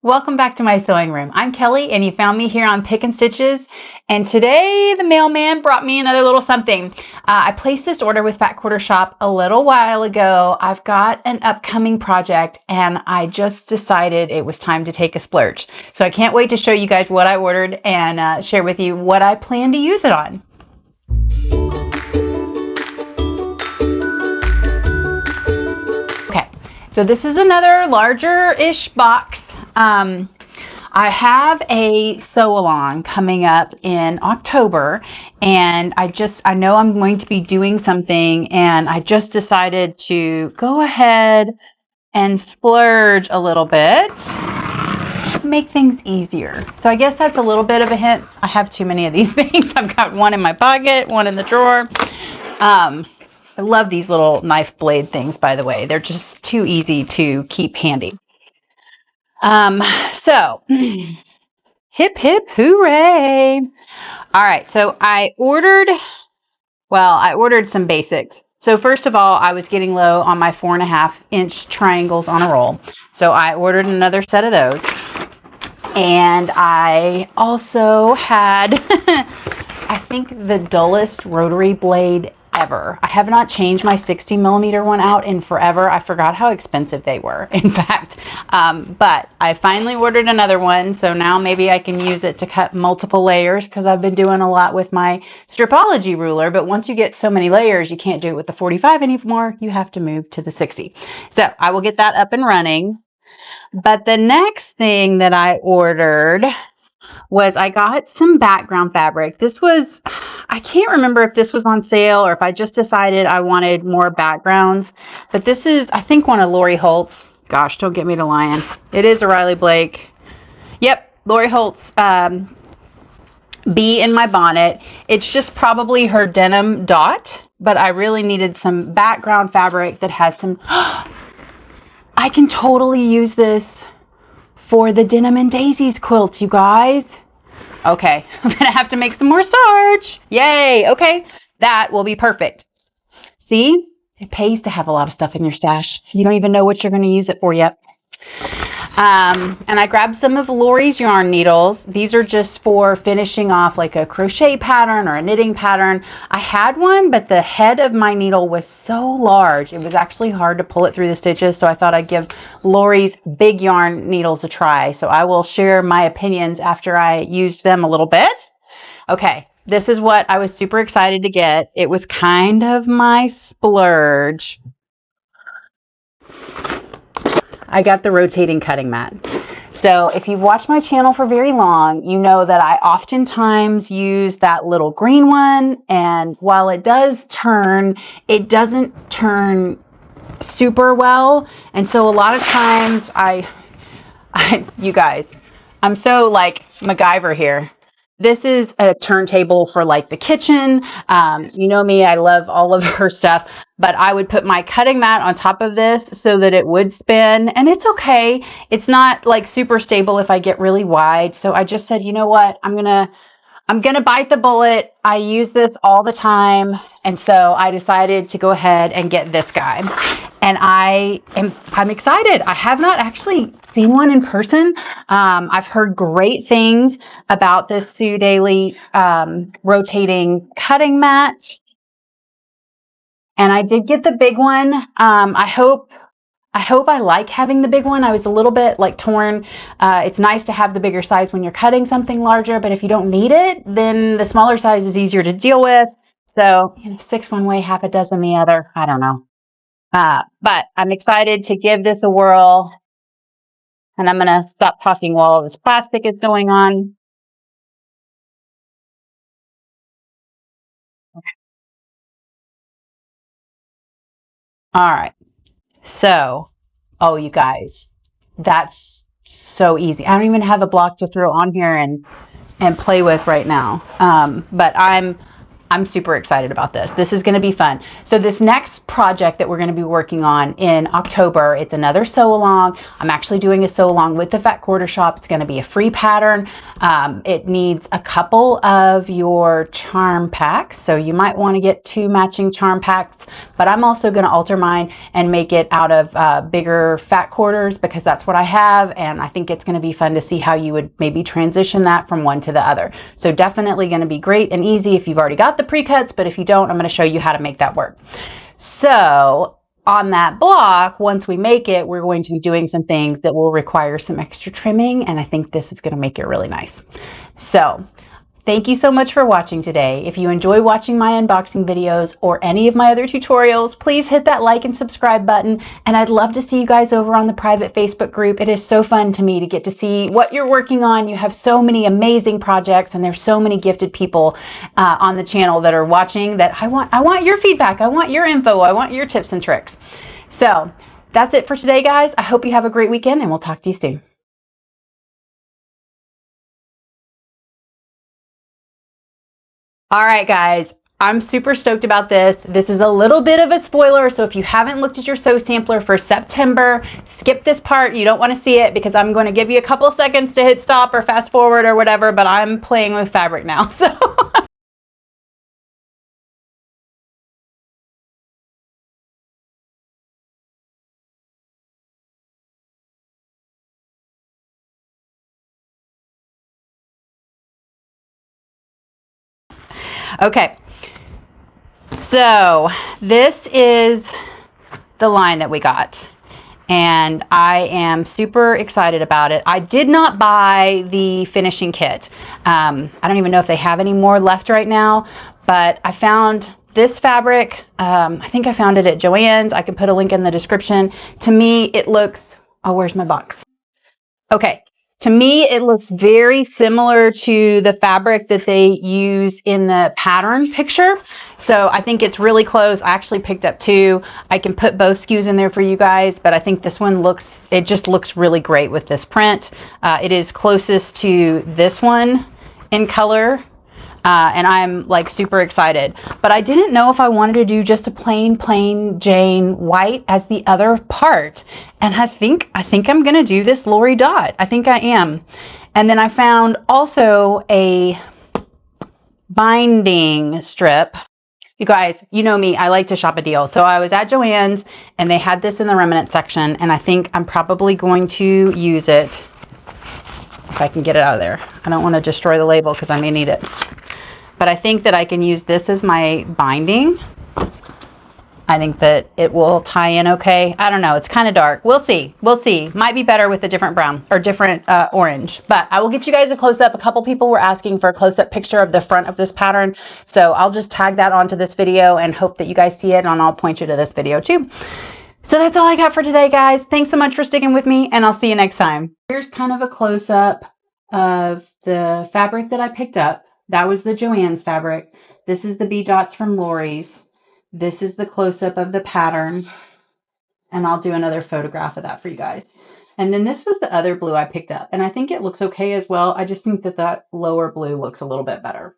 Welcome back to my sewing room. I'm Kelly and you found me here on Pick and Stitches, and today the mailman brought me another little something. I placed this order with Fat Quarter Shop a little while ago. I've got an upcoming project and I just decided it was time to take a splurge. So I can't wait to show you guys what I ordered and share with you what I plan to use it on. Okay, so this is another larger-ish box. I have a sew-along coming up in October, and I know I'm going to be doing something, and I just decided to go ahead and splurge a little bit, make things easier. So I guess that's a little bit of a hint. I have too many of these things. I've got one in my pocket, one in the drawer. I love these little knife blade things, by the way. They're just too easy to keep handy. So hip, hip, hooray. All right. So I ordered some basics. So first of all, I was getting low on my 4.5-inch triangles on a roll. So I ordered another set of those. And I also had, I think, the dullest rotary blade ever. I have not changed my 60mm one out in forever. I forgot how expensive they were, in fact. But I finally ordered another one, so now maybe I can use it to cut multiple layers, because I've been doing a lot with my Stripology ruler. But once you get so many layers, you can't do it with the 45 anymore. You have to move to the 60. So I will get that up and running. But the next thing that I ordered was I got some background fabric. This was, I can't remember if this was on sale or if I just decided I wanted more backgrounds, but this is, I think, one of Lori Holt's. Gosh, don't get me to lying. It is a Riley Blake. Yep, Lori Holt's Bee in My Bonnet. It's just probably her denim dot, but I really needed some background fabric that has some, I can totally use this for the Denim and Daisies quilts, you guys. Okay, I'm gonna have to make some more starch. Yay, okay, that will be perfect. See, it pays to have a lot of stuff in your stash. You don't even know what you're gonna use it for yet. And I grabbed some of Lori's yarn needles. These are just for finishing off like a crochet pattern or a knitting pattern. I had one, but the head of my needle was so large, it was actually hard to pull it through the stitches. So I thought I'd give Lori's big yarn needles a try. So I will share my opinions after I used them a little bit. Okay, this is what I was super excited to get. It was kind of my splurge. I got the rotating cutting mat. So if you've watched my channel for very long, you know that I oftentimes use that little green one. And while it does turn, it doesn't turn super well. And so a lot of times you guys, I'm so like MacGyver here. This is a turntable for like the kitchen. You know me, I love all of her stuff, but I would put my cutting mat on top of this so that it would spin, and it's okay. It's not like super stable if I get really wide. So I just said, you know what? I'm gonna bite the bullet. I use this all the time. And so I decided to go ahead and get this guy. And I'm excited. I have not actually seen one in person. I've heard great things about this Sew Daily rotating cutting mat. And I did get the big one. I hope I like having the big one. I was a little bit like torn. It's nice to have the bigger size when you're cutting something larger, but if you don't need it, then the smaller size is easier to deal with. So, 6 one way, half a dozen the other. I don't know. But I'm excited to give this a whirl. And I'm going to stop talking while all this plastic is going on. Okay. All right. So, oh, you guys, that's so easy. I don't even have a block to throw on here and play with right now. But I'm I'm super excited about this. This is going to be fun. So this next project that we're going to be working on in October, it's another sew along. I'm actually doing a sew along with the Fat Quarter Shop. It's going to be a free pattern. It needs a couple of your charm packs. So you might want to get 2 matching charm packs, but I'm also going to alter mine and make it out of bigger fat quarters because that's what I have. And I think it's going to be fun to see how you would maybe transition that from one to the other. So definitely going to be great and easy if you've already got the pre-cuts, but if you don't, I'm going to show you how to make that work. So on that block, once we make it, we're going to be doing some things that will require some extra trimming, and I think this is going to make it really nice. So thank you so much for watching today. If you enjoy watching my unboxing videos or any of my other tutorials, please hit that like and subscribe button. And I'd love to see you guys over on the private Facebook group. It is so fun to me to get to see what you're working on. You have so many amazing projects and there's so many gifted people on the channel that are watching that I want your feedback. I want your info. I want your tips and tricks. So that's it for today, guys. I hope you have a great weekend and we'll talk to you soon. All right, guys, I'm super stoked about this. This is a little bit of a spoiler, so if you haven't looked at your sew sampler for September, skip this part. You don't want to see it because I'm going to give you a couple seconds to hit stop or fast forward or whatever, but I'm playing with fabric now. So okay, so this is the line that we got. And I am super excited about it. I did not buy the finishing kit. I don't even know if they have any more left right now, but I found this fabric. I think I found it at Joann's. I can put a link in the description. To me, it looks, oh, where's my box? Okay. To me, it looks very similar to the fabric that they use in the pattern picture. So I think it's really close. I actually picked up 2. I can put both SKUs in there for you guys, but I think this one it just looks really great with this print. It is closest to this one in color. And I'm like super excited, but I didn't know if I wanted to do just a plain Jane white as the other part. And I think I'm going to do this Lori Dot. I think I am. And then I found also a binding strip. You guys, you know me, I like to shop a deal. So I was at Joann's and they had this in the remnant section, and I think I'm probably going to use it if I can get it out of there. I don't want to destroy the label because I may need it. But I think that I can use this as my binding. I think that it will tie in okay. I don't know. It's kind of dark. We'll see. We'll see. Might be better with a different brown or different orange. But I will get you guys a close-up. A couple people were asking for a close-up picture of the front of this pattern. So I'll just tag that onto this video and hope that you guys see it. And I'll point you to this video too. So that's all I got for today, guys. Thanks so much for sticking with me, and I'll see you next time. Here's kind of a close-up of the fabric that I picked up. That was the Joann's fabric. This is the B dots from Lori's. This is the close-up of the pattern. And I'll do another photograph of that for you guys. And then this was the other blue I picked up. And I think it looks okay as well. I just think that that lower blue looks a little bit better.